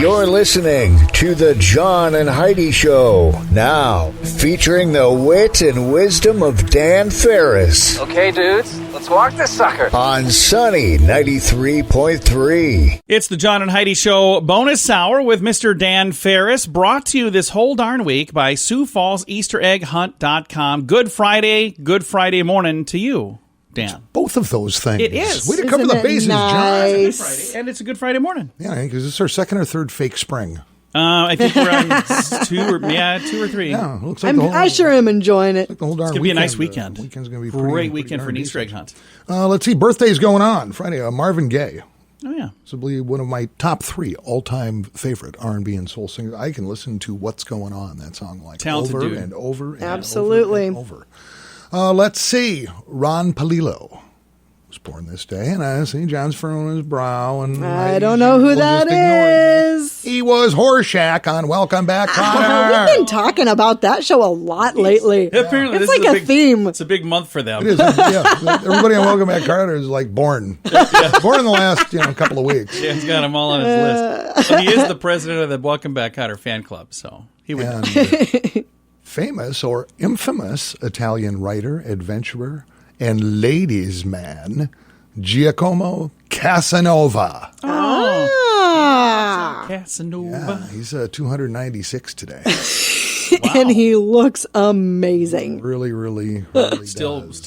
You're listening to the John and Heidi Show. Now, featuring the wit and wisdom of Dan Farris. Okay, dudes, let's walk this sucker. On Sunny 93.3. It's the John and Heidi Show bonus hour with Mr. Dan Farris, brought to you this whole darn week by Sioux Falls EasterEggHunt.com. Good Friday morning to you, Dan. Both of those things. It is. Way to cover the bases, It's John. a good Friday, and it's a good Friday morning. Yeah, because this is our second or third fake spring. I think we're on two or three. Yeah, it looks like I sure am enjoying it. Like the whole darn It's going to be a nice weekend. Weekend's going to be great weekend for an Easter egg hunt. Let's see, birthdays going on. Friday, Marvin Gaye. Oh, yeah. Possibly one of my top 3 all-time favorite R&B and soul singers. I can listen to What's Going On, that song, like Talented over dude. and over and Absolutely. over. Let's see, Ron Palillo was born this day, and I see John's furrowing his brow. And I don't know who that is. He was Horseshack on Welcome Back, Connor. We've been talking about that show a lot lately. Apparently, It's this like is a big theme. It's a big month for them. It is, yeah. Everybody on Welcome Back, Carter is like born. Born in the last couple of weeks. Dan's got them all on his list. And he is the president of the Welcome Back Cotter fan club, so he would know. And famous or infamous Italian writer, adventurer, and ladies' man, Giacomo Casanova. Casanova. Yeah, he's 296 today. And he looks amazing. Really Still does.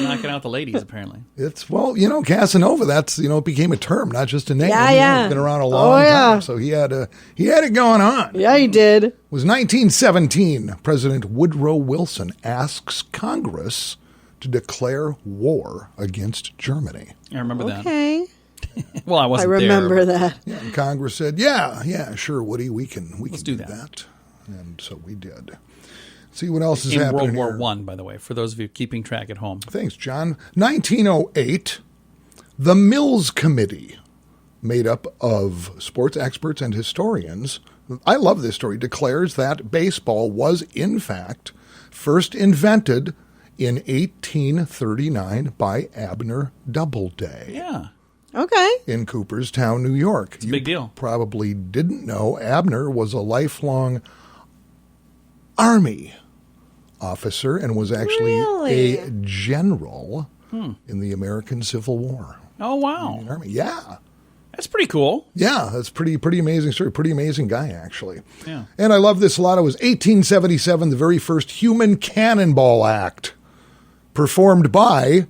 knocking out the ladies, apparently. It's, Casanova, that's, it became a term, not just a name. Yeah. It's been around a long time, so he had it going on. Yeah, he did. It was 1917. President Woodrow Wilson asks Congress to declare war against Germany. I remember that. Okay. Well, I I wasn't remember there. that. Yeah, and Congress said, yeah, sure, Woody, we can do do that. that. And so we did. See what else is In happening World War here. I, by the way, for those of you keeping track at home. Thanks, John. 1908, the Mills Committee, made up of sports experts and historians, I love this story, declares that baseball was, in fact, first invented in 1839 by Abner Doubleday. Yeah. Okay. In Cooperstown, New York. It's a big deal. Probably didn't know Abner was a lifelong Army officer and was actually Really? a general in the American Civil War. Oh, wow. Army. Yeah. That's pretty cool. Yeah, that's pretty amazing story. Pretty amazing guy, actually. Yeah. And I love this a lot. It was 1877, the very first human cannonball act performed by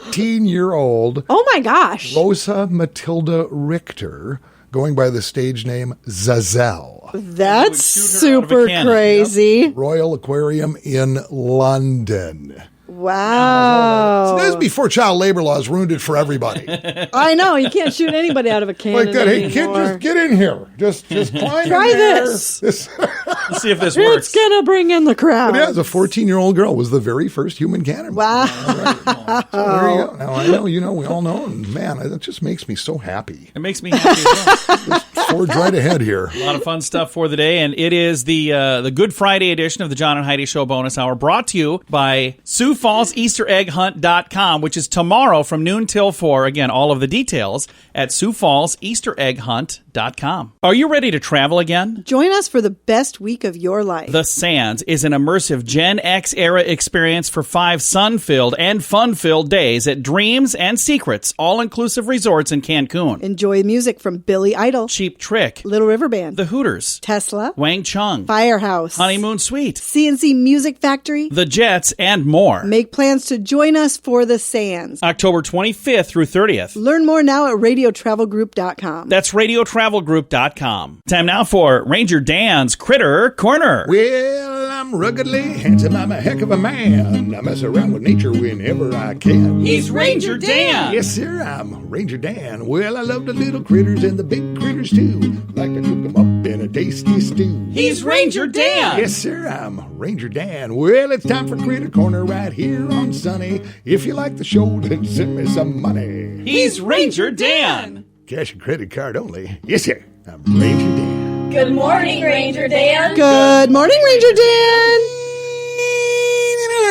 14-year-old Oh my gosh. Rosa Matilda Richter, going by the stage name Zazelle. That's Would shoot her out of a super cannon. crazy. Royal Aquarium in London. Wow. This is before child labor laws ruined it for everybody. I know. You can't shoot anybody out of a cannon Like that. Hey, kid, anymore. just get in here. Just climb Try in there. this. Let's see if this works. It's going to bring in the crowd. Yeah, the 14-year-old girl was the very first human cannon. Wow. So there you go. Now, I know, we all know. And man, that just makes me so happy. It makes me happy as well. Forge right ahead here. A lot of fun stuff for the day, and it is the Good Friday edition of the John and Heidi Show bonus hour, brought to you by Sioux Falls EasterEggHunt.com, which is tomorrow from noon till 4. Again, all of the details at Sioux Falls EasterEggHunt.com. Are you ready to travel again? Join us for the best week of your life. The Sands is an immersive Gen X era experience for 5 sun-filled and fun-filled days at Dreams and Secrets all-inclusive resorts in Cancun. Enjoy music from Billy Idol, Cheap Trick, Little River Band, The Hooters, Tesla, Wang Chung, Firehouse, Honeymoon Suite, CNC Music Factory. The Jets, and more. Make plans to join us for the Sands. October 25th through 30th. Learn more now at radiotravelgroup.com. That's radiotravelgroup.com. Time now for Ranger Dan's Critter Corner. Well, I'm ruggedly handsome. I'm a heck of a man. I mess around with nature whenever I can. He's Ranger Dan. Yes, sir, I'm Ranger Dan. Well, I love the little critters and the big critters, too. Like to cook them up in a tasty stew. He's Ranger Dan. Yes, sir, I'm Ranger Dan. Well, it's time for Critter Corner right here on Sunny. If you like the show, then send me some money. He's Ranger Dan. Cash and credit card only. Yes, sir, I'm Ranger Dan. Good morning, Ranger Dan. Good morning, Ranger Dan.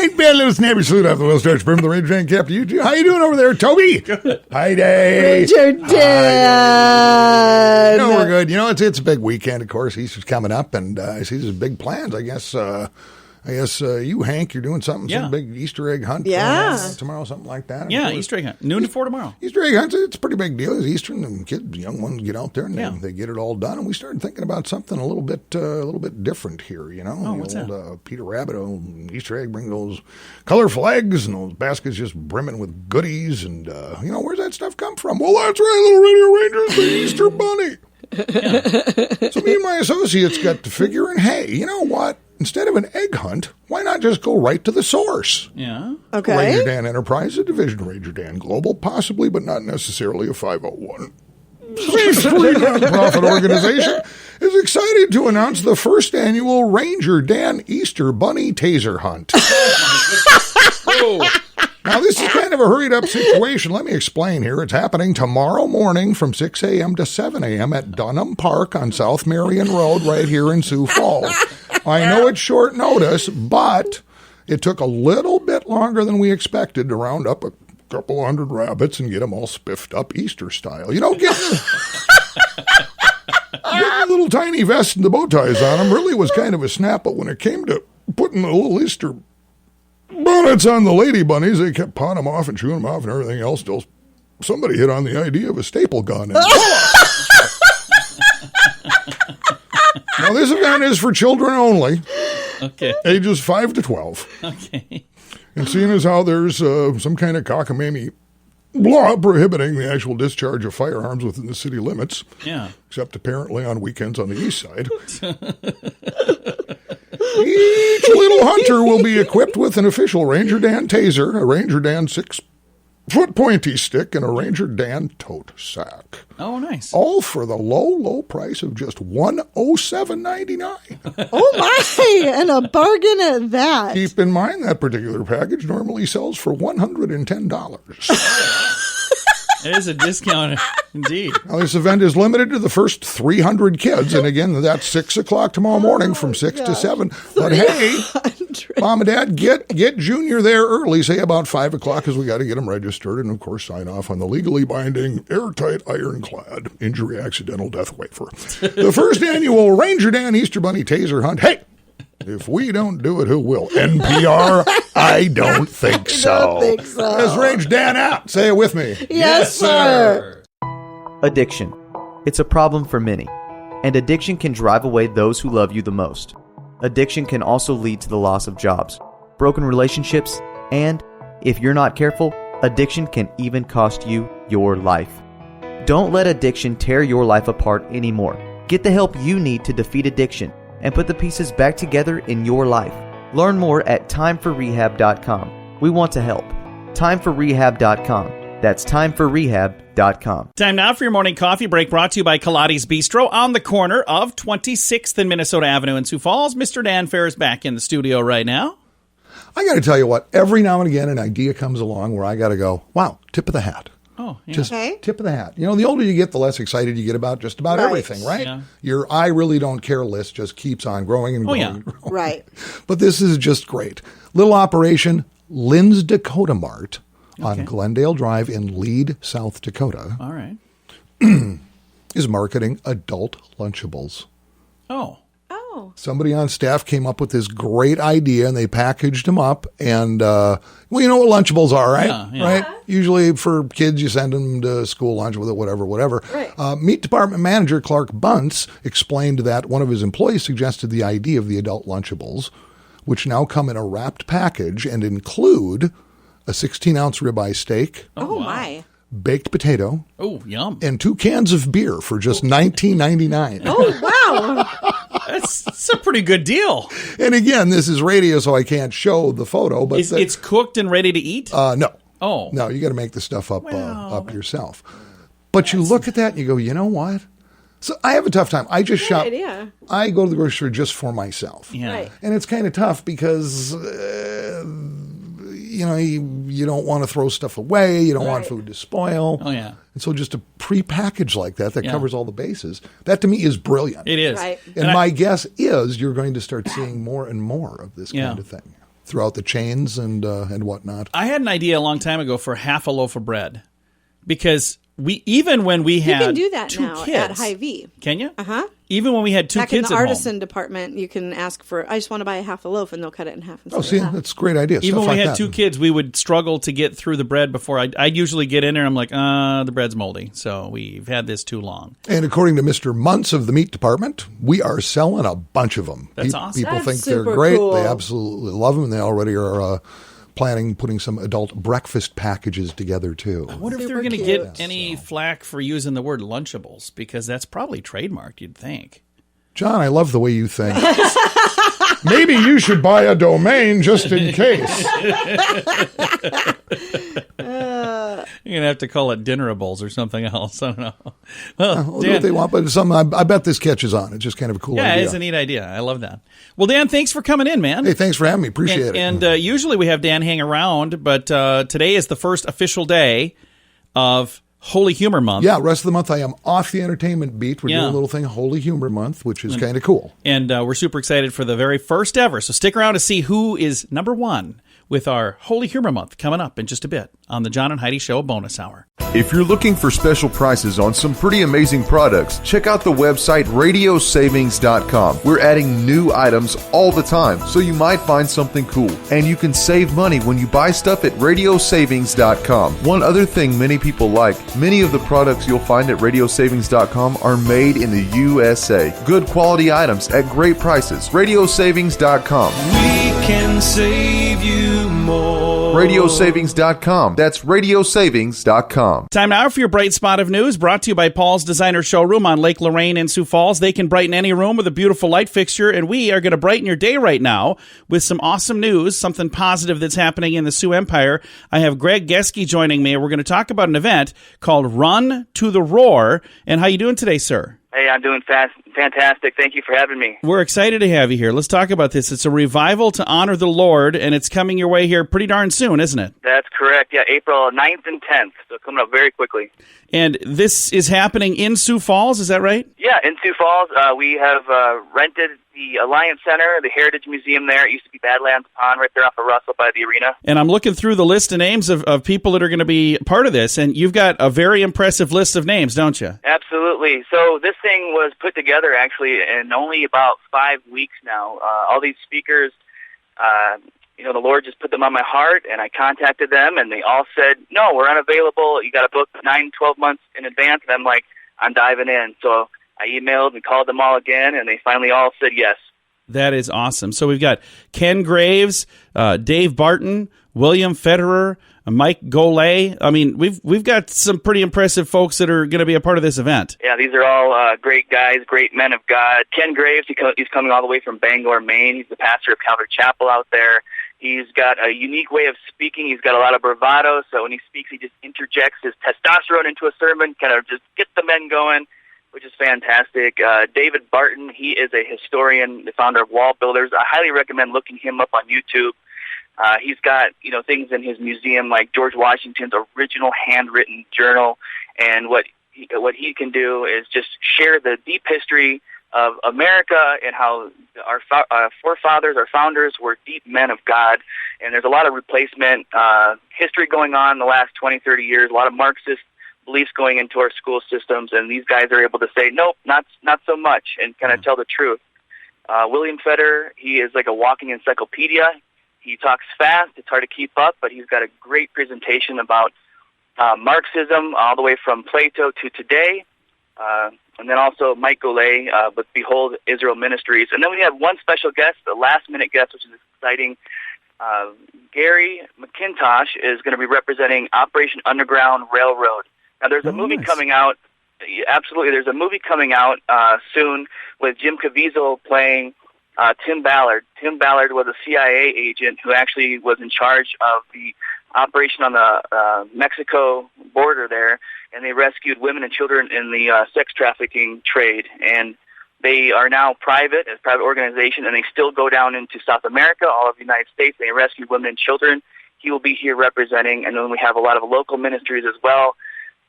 right, bad little snappy salute off the wheel stretch from the Ranger Dan Captain. You two, how you doing over there, Toby? Good. Hi, Dave. Ranger Dan. No, we're good. You know, it's a big weekend, of course. Easter's coming up, and I see there's big plans. I guess you, Hank, you're doing something, some big Easter egg hunt tomorrow, something like that. Yeah, Easter egg hunt. Noon to 4 tomorrow. Easter egg hunt, it's a pretty big deal. It's Easter, and kids, young ones get out there, and they get it all done. And we started thinking about something a little bit different here, you know. Oh, what's that? Peter Rabbit, Easter egg, bring those colorful eggs, and those baskets just brimming with goodies. And, where's that stuff come from? Well, that's right, little Radio Rangers, the Easter Bunny. So me and my associates got to figuring, hey, you know what? Instead of an egg hunt, why not just go right to the source? Yeah. Okay. Ranger Dan Enterprise, a division of Ranger Dan Global, possibly, but not necessarily a 501. Nonprofit organization is excited to announce the first annual Ranger Dan Easter Bunny Taser Hunt. Now, this is kind of a hurried-up situation. Let me explain here. It's happening tomorrow morning from 6 a.m. to 7 a.m. at Dunham Park on South Marion Road right here in Sioux Falls. I know it's short notice, but it took a little bit longer than we expected to round up a couple hundred rabbits and get them all spiffed up Easter style. You know, getting little tiny vests and the bow ties on them really was kind of a snap, but when it came to putting the little Easter bonnets on the lady bunnies, they kept pawing them off and chewing them off and everything else. Still, somebody hit on the idea of a staple gun. Now, this event is for children only. Okay. Ages 5 to 12. Okay. And seeing as how there's some kind of cockamamie law prohibiting the actual discharge of firearms within the city limits, except apparently on weekends on the east side, each little hunter will be equipped with an official Ranger Dan taser, a Ranger Dan 6-foot pointy stick, and a Ranger Dan tote sack. Oh, nice. All for the low price of just $107.99. Oh, my. And a bargain at that. Keep in mind that particular package normally sells for $110. It is a discount, indeed. Now, this event is limited to the first 300 kids, and again, that's 6 o'clock tomorrow morning from 6 to 7. But hey, Mom and Dad, get Junior there early, say about 5 o'clock, because we got to get them registered and, of course, sign off on the legally binding, airtight, ironclad, injury accidental death waiver. The first annual Ranger Dan Easter Bunny Taser Hunt. Hey! If we don't do it, who will? NPR? I don't think so. Let's Ranger Dan out. Say it with me. Yes, sir. Addiction. It's a problem for many, and addiction can drive away those who love you the most. Addiction can also lead to the loss of jobs, broken relationships, and, if you're not careful, addiction can even cost you your life. Don't let addiction tear your life apart anymore. Get the help you need to defeat addiction and put the pieces back together in your life. Learn more at timeforrehab.com. We want to help. Timeforrehab.com. That's timeforrehab.com. Time now for your morning coffee break, brought to you by Kaladi's Bistro on the corner of 26th and Minnesota Avenue in Sioux Falls. Mr. Dan Farris back in the studio right now. I got to tell you what, every now and again an idea comes along where I got to go, wow, tip of the hat. Oh, yeah. Just tip of the hat. You know, the older you get, the less excited you get about just about everything, right? Yeah. Your I really don't care list just keeps on growing and growing and growing. Right. But this is just great. Little operation, Lynn's Dakota Mart on Glendale Drive in Lead, South Dakota. All right. Is marketing adult Lunchables. Oh. Somebody on staff came up with this great idea, and they packaged them up. And, well, you know what Lunchables are, right? Yeah. Right? Usually for kids, you send them to school lunch with it, whatever. Right. Meat Department Manager Clark Bunce explained that one of his employees suggested the idea of the adult Lunchables, which now come in a wrapped package and include a 16-ounce ribeye steak. Oh, my. Baked potato. Oh, yum. And 2 cans of beer for just $19.99. Oh, wow. That's a pretty good deal. And again, this is radio, so I can't show the photo. But it's cooked and ready to eat? No. Oh. No, you got to make the stuff up yourself. But you look at that and you go, you know what? So I have a tough time. I just shop. Idea. I go to the grocery store just for myself. Yeah. Right. And it's kind of tough because, you don't want to throw stuff away. You don't want food to spoil. Oh, yeah. And so just a pre-package like that covers all the bases, that to me is brilliant. It is. And my guess is you're going to start seeing more and more of this kind of thing. throughout the chains and whatnot. I had an idea a long time ago for half a loaf of bread, because even when we had you can do that two now kids, at Hy-Vee. Can you? Uh-huh. Even when we had two Back kids in the at artisan home. department, you can ask for, I just want to buy a half a loaf, and they'll cut it in half. Oh, see, that's a great idea. Even Stuff when we like had that. two kids, we would struggle to get through the bread before I'd usually get in there. I'm like, the bread's moldy, so we've had this too long. And according to Mr. Muntz of the meat department, we are selling a bunch of them. That's awesome. People That's think they're super great. cool. They absolutely love them. They already are planning putting some adult breakfast packages together, too. I wonder if Super they're going to cute. get any flack for using the word Lunchables, because that's probably trademarked, you'd think. John, I love the way you think. Maybe you should buy a domain just in case. You're going to have to call it Dinnerables or something else. I don't know. We'll do what they want, but I bet this catches on. It's just kind of a cool Yeah, idea. it's a neat idea. I love that. Well, Dan, thanks for coming in, man. Hey, thanks for having me. Appreciate it. And usually we have Dan hang around, but today is the first official day of Holy Humor Month. Yeah, rest of the month I am off the entertainment beat. We're Yeah. doing a little thing, Holy Humor Month, which is kind of cool. And we're super excited for the very first ever. So stick around to see who is number one with our Holy Humor Month coming up in just a bit on the John and Heidi Show bonus hour. If you're looking for special prices on some pretty amazing products, check out the website radiosavings.com. We're adding new items all the time, so you might find something cool. And you can save money when you buy stuff at radiosavings.com. One other thing many people like, many of the products you'll find at radiosavings.com are made in the USA. Good quality items at great prices. Radiosavings.com. We can save you more. Radiosavings.com. That's radiosavings.com. Time now for your bright spot of news, brought to you by Paul's Designer Showroom on Lake Lorraine in Sioux Falls. They can brighten any room with a beautiful light fixture, and we are going to brighten your day right now with some awesome news, something positive that's happening in the Sioux Empire. I have Greg Geske joining me, and we're going to talk about an event called Run to the Roar. And how you doing today, sir? Hey, I'm doing fantastic. Thank you for having me. We're excited to have you here. Let's talk about this. It's a revival to honor the Lord, and it's coming your way here pretty darn soon, isn't it? That's correct. Yeah, April 9th and 10th, so coming up very quickly. And this is happening in Sioux Falls, is that right? Yeah, in Sioux Falls, we have rented the Alliance Center, the Heritage Museum there. It used to be Badlands Pond right there off of Russell by the arena. And I'm looking through the list of names of people that are going to be part of this, and you've got a very impressive list of names, don't you? Absolutely. So this thing was put together actually in only about 5 weeks now. All these speakers, the Lord just put them on my heart, and I contacted them, and they all said, no, we're unavailable. You got to book 9-12 months in advance. And I'm like, I'm diving in. So I emailed and called them all again, and they finally all said yes. That is awesome. So we've got Ken Graves, Dave Barton, William Federer, Mike Golay. I mean, we've got some pretty impressive folks that are going to be a part of this event. Yeah, these are all great guys, great men of God. Ken Graves, he's coming all the way from Bangor, Maine. He's the pastor of Calvary Chapel out there. He's got a unique way of speaking. He's got a lot of bravado, so when he speaks, he just interjects his testosterone into a sermon, kind of just gets the men going, which is fantastic. David Barton, he is a historian, the founder of Wall Builders. I highly recommend looking him up on YouTube. He's got, things in his museum like George Washington's original handwritten journal, and what he can do is just share the deep history of America and how our forefathers, our founders, were deep men of God. And there's a lot of replacement history going on in the last 20, 30 years, a lot of Marxist beliefs going into our school systems, and these guys are able to say, nope, not so much, and kind of tell the truth. William Federer, he is like a walking encyclopedia. He talks fast. It's hard to keep up, but he's got a great presentation about Marxism all the way from Plato to today. And then also Mike Golay with Behold Israel Ministries. And then we have one special guest, the last-minute guest, which is exciting. Gary McIntosh is going to be representing Operation Underground Railroad. Now, there's a movie coming out. Absolutely, there's a movie coming out soon with Jim Caviezel playing Tim Ballard. Tim Ballard was a CIA agent who actually was in charge of the operation on the Mexico border there, and they rescued women and children in the sex trafficking trade. And they are now as a private organization, and they still go down into South America, all of the United States. They rescue women and children. He will be here representing, and then we have a lot of local ministries as well.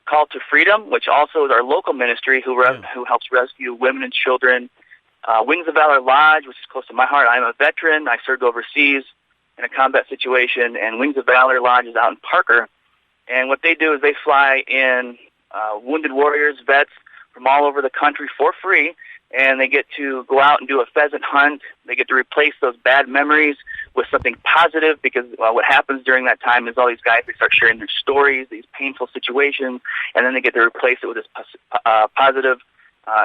Call to Freedom, which also is our local ministry who helps rescue women and children. Wings of Valor Lodge, which is close to my heart. I'm a veteran. I served overseas. in a combat situation, and Wings of Valor Lodge is out in Parker. And what they do is they fly in wounded warriors, vets from all over the country for free, and they get to go out and do a pheasant hunt. They get to replace those bad memories with something positive, because what happens during that time is all these guys, they start sharing their stories, these painful situations, and then they get to replace it with this positive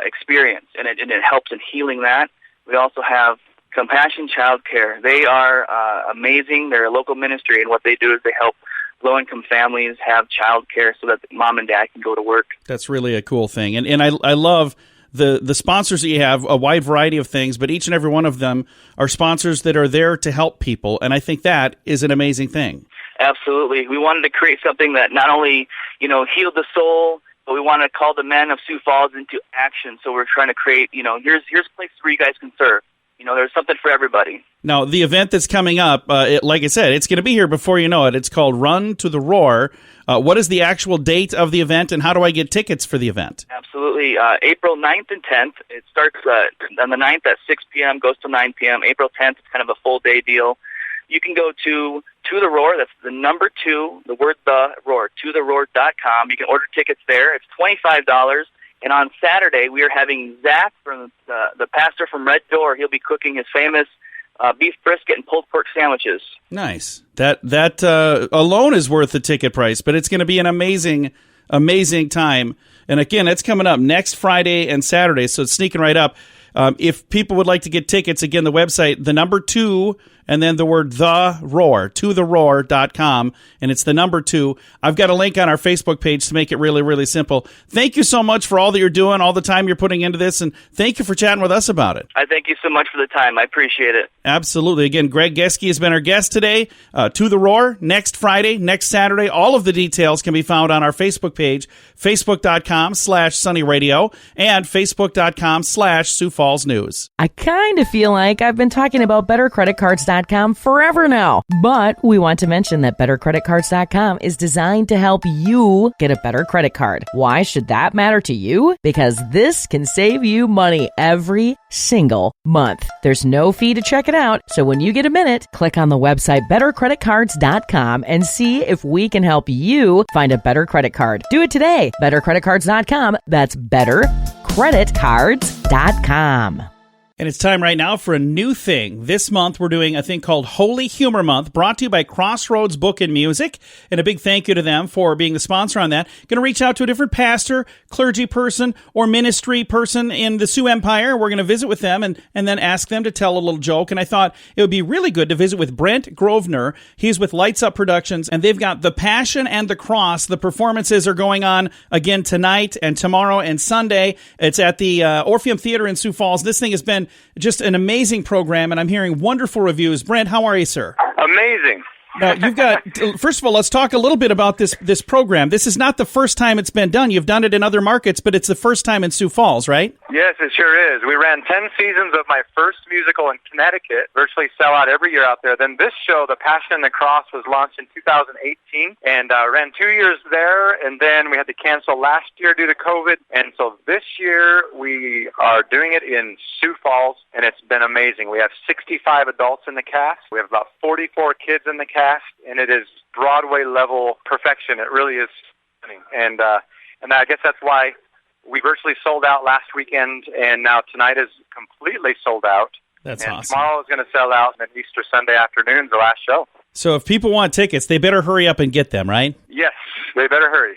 experience, and it helps in healing that. We also have Compassion Child Care. They are amazing. They're a local ministry, and what they do is they help low-income families have child care so that mom and dad can go to work. That's really a cool thing. And I love the sponsors that you have, a wide variety of things, but each and every one of them are sponsors that are there to help people, and I think that is an amazing thing. Absolutely. We wanted to create something that not only, healed the soul, but we want to call the men of Sioux Falls into action. So we're trying to create, here's places where you guys can serve. There's something for everybody. Now, the event that's coming up, like I said, it's going to be here before you know it. It's called Run to the Roar. What is the actual date of the event, and how do I get tickets for the event? Absolutely. April 9th and 10th. It starts on the 9th at 6 p.m., goes to 9 p.m. April 10th, it's kind of a full-day deal. You can go to the Roar. That's the number 2, the word the Roar, totheroar.com. You can order tickets there. It's $25. And on Saturday, we are having Zach, from the pastor from Red Door. He'll be cooking his famous beef brisket and pulled pork sandwiches. Nice. That alone is worth the ticket price, but it's going to be an amazing time. And again, it's coming up next Friday and Saturday, so it's sneaking right up. If people would like to get tickets, again, the website, the number 2, and then the word The Roar, totheroar.com, and it's the number 2. I've got a link on our Facebook page to make it really, really simple. Thank you so much for all that you're doing, all the time you're putting into this, and thank you for chatting with us about it. I thank you so much for the time. I appreciate it. Absolutely. Again, Greg Geske has been our guest today. To the Roar, next Friday, next Saturday. All of the details can be found on our Facebook page, facebook.com/Sunny Radio, and facebook.com/Sioux Falls News. I kind of feel like I've been talking about bettercreditcards.com forever now, but we want to mention that bettercreditcards.com is designed to help you get a better credit card. Why should that matter to you? Because this can save you money every single month. There's no fee to check it out, so when you get a minute, click on the website bettercreditcards.com and see if we can help you find a better credit card. Do it today. Bettercreditcards.com. That's bettercreditcards.com. And it's time right now for a new thing. This month, we're doing a thing called Holy Humor Month, brought to you by Crossroads Book and Music. And a big thank you to them for being the sponsor on that. Going to reach out to a different pastor, clergy person, or ministry person in the Sioux Empire. We're going to visit with them and then ask them to tell a little joke. And I thought it would be really good to visit with Brent Grosvenor. He's with Lights Up Productions, and they've got The Passion and the Cross. The performances are going on again tonight and tomorrow and Sunday. It's at the Orpheum Theater in Sioux Falls. This thing has been just an amazing program, and I'm hearing wonderful reviews. Brent, how are you, sir? Amazing. Now, you've got, first of all, let's talk a little bit about this program. This is not the first time it's been done. You've done it in other markets, but it's the first time in Sioux Falls, right? Yes, it sure is. We ran 10 seasons of my first musical in Connecticut, virtually sell out every year out there. Then this show, The Passion and the Cross, was launched in 2018 and ran 2 years there, and then we had to cancel last year due to COVID. And so this year we are doing it in Sioux Falls, and it's been amazing. We have 65 adults in the cast. We have about 44 kids in the cast, and it is Broadway-level perfection. It really is stunning. And I guess that's why we virtually sold out last weekend, and now tonight is completely sold out. That's and awesome. Tomorrow is going to sell out, and then Easter Sunday afternoon is the last show. So if people want tickets, they better hurry up and get them, right? Yes, they better hurry.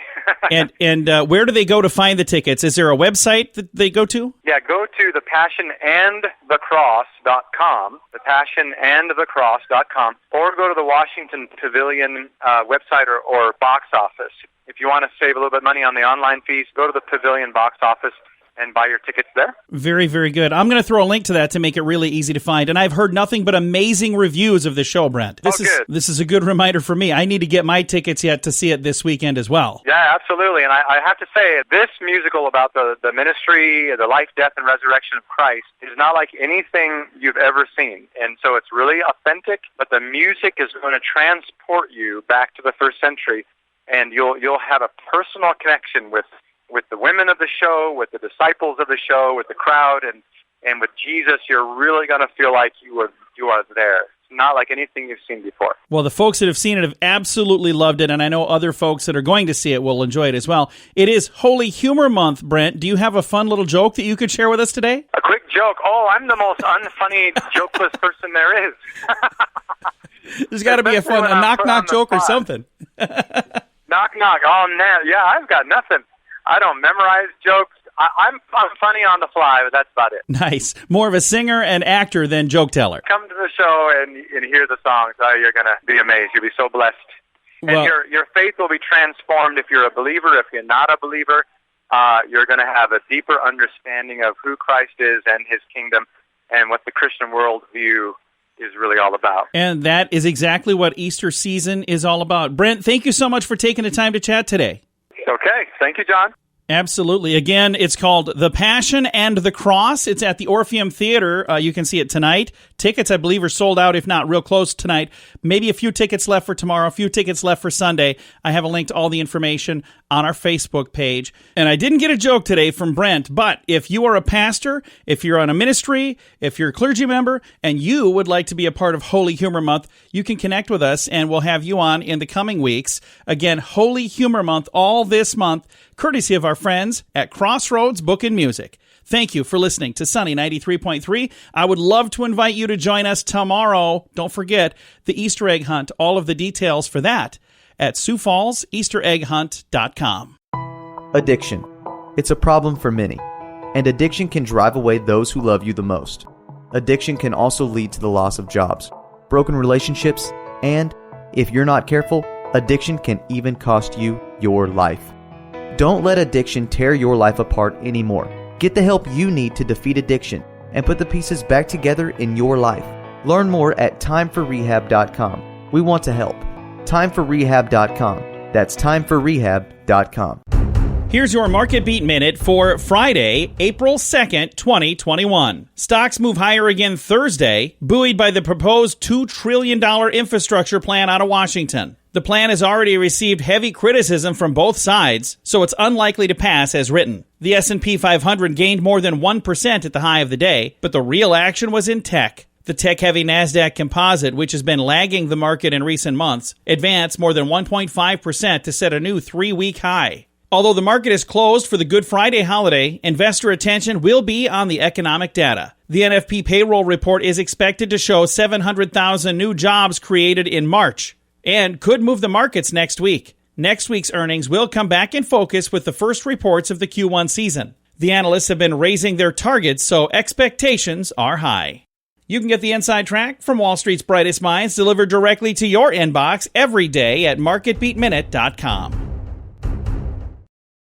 And where do they go to find the tickets? Is there a website that they go to? Yeah, go to thepassionandthecross.com, thepassionandthecross.com, or go to the Washington Pavilion website or box office. If you want to save a little bit of money on the online fees, go to the Pavilion box office and buy your tickets there. Very, very good. I'm going to throw a link to that to make it really easy to find. And I've heard nothing but amazing reviews of the show, Brent. This is a good reminder for me. I need to get my tickets yet to see it this weekend as well. Yeah, absolutely. And I have to say, this musical about the ministry, the life, death, and resurrection of Christ is not like anything you've ever seen. And so it's really authentic, but the music is going to transport you back to the first century, and you'll have a personal connection with the women of the show, with the disciples of the show, with the crowd, and with Jesus. You're really going to feel like you are there. It's not like anything you've seen before. Well, the folks that have seen it have absolutely loved it, and I know other folks that are going to see it will enjoy it as well. It is Holy Humor Month, Brent. Do you have a fun little joke that you could share with us today? A quick joke. Oh, I'm the most unfunny, jokeless person there is. There's got to be a knock-knock joke or something. Knock-knock. Oh, man. Yeah, I've got nothing. I don't memorize jokes. I'm funny on the fly, but that's about it. Nice. More of a singer and actor than joke teller. Come to the show and hear the songs. Oh, you're going to be amazed. You'll be so blessed. And Well, your faith will be transformed if you're a believer. If you're not a believer, you're going to have a deeper understanding of who Christ is and his kingdom and what the Christian worldview is really all about. and that is exactly what Easter season is all about. Brent, thank you so much for taking the time to chat today. Okay. Thank you, John. Absolutely. Again, it's called The Passion and the Cross. It's at the Orpheum Theater. You can see it tonight. Tickets, I believe, are sold out, if not real close tonight. Maybe a few tickets left for tomorrow, a few tickets left for Sunday. I have a link to all the information on our Facebook page. And I didn't get a joke today from Brent, but if you are a pastor, if you're on a ministry, if you're a clergy member, and you would like to be a part of Holy Humor Month, you can connect with us, and we'll have you on in the coming weeks. Again, Holy Humor Month, all this month, courtesy of our friends at Crossroads Book and Music. Thank you for listening to Sunny 93.3. I would love to invite you to join us tomorrow. Don't forget the Easter egg hunt. All of the details for that at Sioux Falls EasterEggHunt.com. Addiction. It's a problem for many, and addiction can drive away those who love you the most. Addiction can also lead to the loss of jobs, broken relationships, and, if you're not careful, addiction can even cost you your life. Don't let addiction tear your life apart anymore. Get the help you need to defeat addiction and put the pieces back together in your life. Learn more at timeforrehab.com. We want to help. Timeforrehab.com. That's timeforrehab.com. Here's your Market Beat Minute for Friday, April 2nd, 2021. Stocks move higher again Thursday, buoyed by the proposed $2 trillion infrastructure plan out of Washington. The plan has already received heavy criticism from both sides, so it's unlikely to pass as written. The S&P 500 gained more than 1% at the high of the day, but the real action was in tech. The tech-heavy NASDAQ Composite, which has been lagging the market in recent months, advanced more than 1.5% to set a new 3-week high. Although the market is closed for the Good Friday holiday, investor attention will be on the economic data. The NFP payroll report is expected to show 700,000 new jobs created in March, and could move the markets next week. Next week's earnings will come back in focus with the first reports of the Q1 season. The analysts have been raising their targets, so expectations are high. You can get the inside track from Wall Street's brightest minds delivered directly to your inbox every day at marketbeatminute.com.